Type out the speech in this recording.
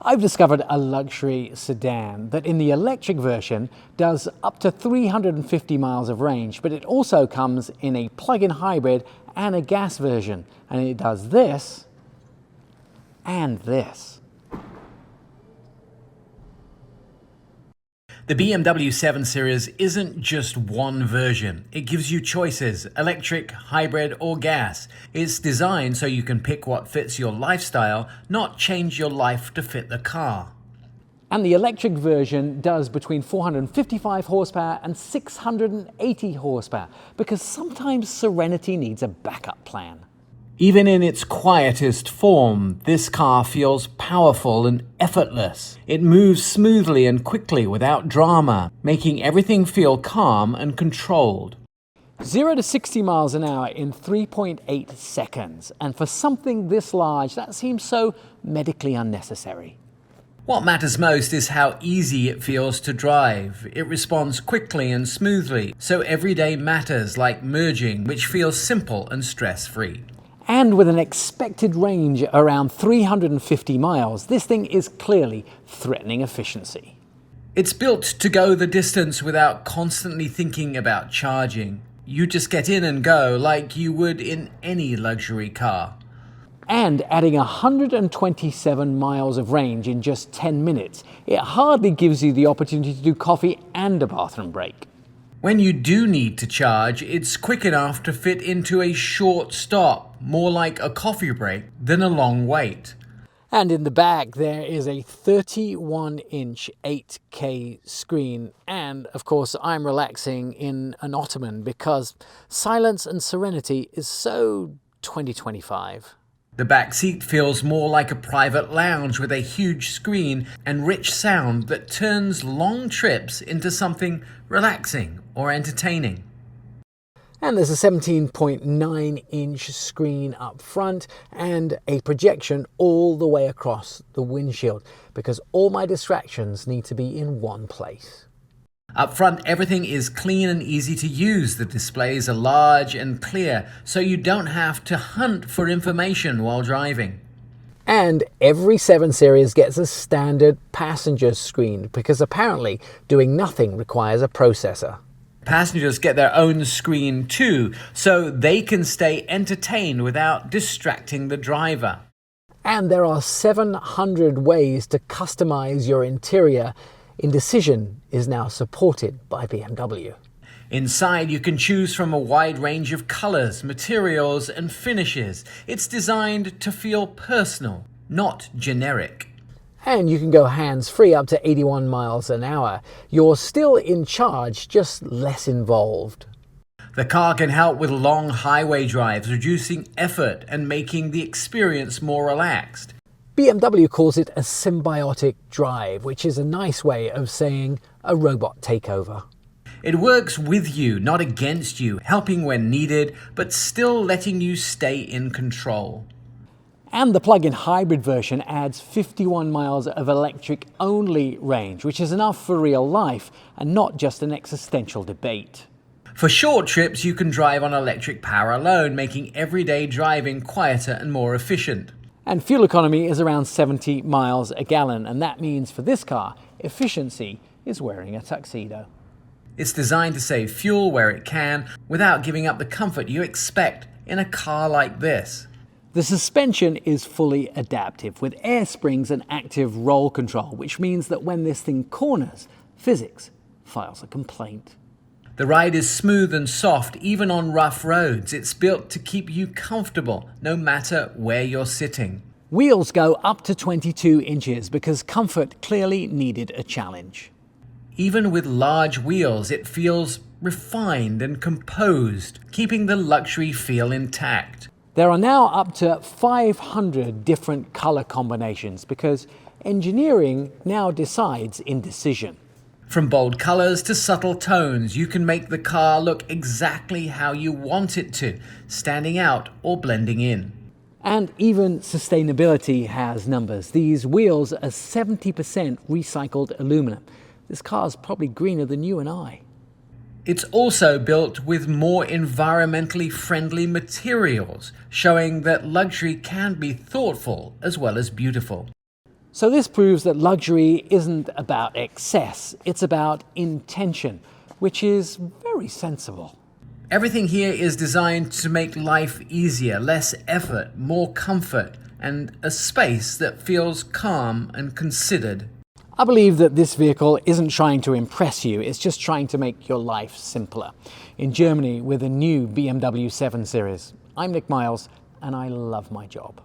I've discovered a luxury sedan that in the electric version does up to 350 miles of range, but it also comes in a plug-in hybrid and a gas version, and it does this and this. The BMW 7 Series isn't just one version. It gives you choices, electric, hybrid, or gas. It's designed so you can pick what fits your lifestyle, not change your life to fit the car. And the electric version does between 455 horsepower and 680 horsepower, because sometimes Serenity needs a backup plan. Even in its quietest form, this car feels powerful and effortless. It moves smoothly and quickly without drama, making everything feel calm and controlled. 0 to 60 miles an hour in 3.8 seconds. And for something this large, that seems so medically unnecessary. What matters most is how easy it feels to drive. It responds quickly and smoothly, so everyday matters like merging, which feels simple and stress-free. And with an expected range around 350 miles, this thing is clearly threatening efficiency. It's built to go the distance without constantly thinking about charging. You just get in and go like you would in any luxury car. And adding 127 miles of range in just 10 minutes, it hardly gives you the opportunity to do coffee and a bathroom break. When you do need to charge, it's quick enough to fit into a short stop, more like a coffee break than a long wait. And in the back, there is a 31-inch 8K screen. And of course, I'm relaxing in an ottoman because silence and serenity is so 2025. The back seat feels more like a private lounge with a huge screen and rich sound that turns long trips into something relaxing or entertaining. And there's a 17.9-inch screen up front and a projection all the way across the windshield, because all my distractions need to be in one place. Up front, everything is clean and easy to use. The displays are large and clear, so you don't have to hunt for information while driving. And every 7 Series gets a standard passenger screen, because apparently doing nothing requires a processor. Passengers get their own screen too, so they can stay entertained without distracting the driver. And there are 700 ways to customize your interior. Indecision is now supported by BMW. Inside, you can choose from a wide range of colors, materials, and finishes. It's designed to feel personal, not generic. And you can go hands-free up to 81 miles an hour. You're still in charge, just less involved. The car can help with long highway drives, reducing effort and making the experience more relaxed. BMW calls it a symbiotic drive, which is a nice way of saying a robot takeover. It works with you, not against you, helping when needed, but still letting you stay in control. And the plug-in hybrid version adds 51 miles of electric-only range, which is enough for real life and not just an existential debate. For short trips, you can drive on electric power alone, making everyday driving quieter and more efficient. And fuel economy is around 70 miles a gallon, and that means for this car, efficiency is wearing a tuxedo. It's designed to save fuel where it can, without giving up the comfort you expect in a car like this. The suspension is fully adaptive with air springs and active roll control, which means that when this thing corners, physics files a complaint. The ride is smooth and soft, even on rough roads. It's built to keep you comfortable, no matter where you're sitting. Wheels go up to 22 inches because comfort clearly needed a challenge. Even with large wheels, it feels refined and composed, keeping the luxury feel intact. There are now up to 500 different color combinations because engineering now decides indecision. From bold colors to subtle tones, you can make the car look exactly how you want it to, standing out or blending in. And even sustainability has numbers. These wheels are 70% recycled aluminum. This car's probably greener than you and I. It's also built with more environmentally friendly materials, showing that luxury can be thoughtful as well as beautiful. So this proves that luxury isn't about excess, it's about intention, which is very sensible. Everything here is designed to make life easier, less effort, more comfort, and a space that feels calm and considered. I believe that this vehicle isn't trying to impress you, it's just trying to make your life simpler. In Germany with a new BMW 7 Series. I'm Nik Miles, and I love my job.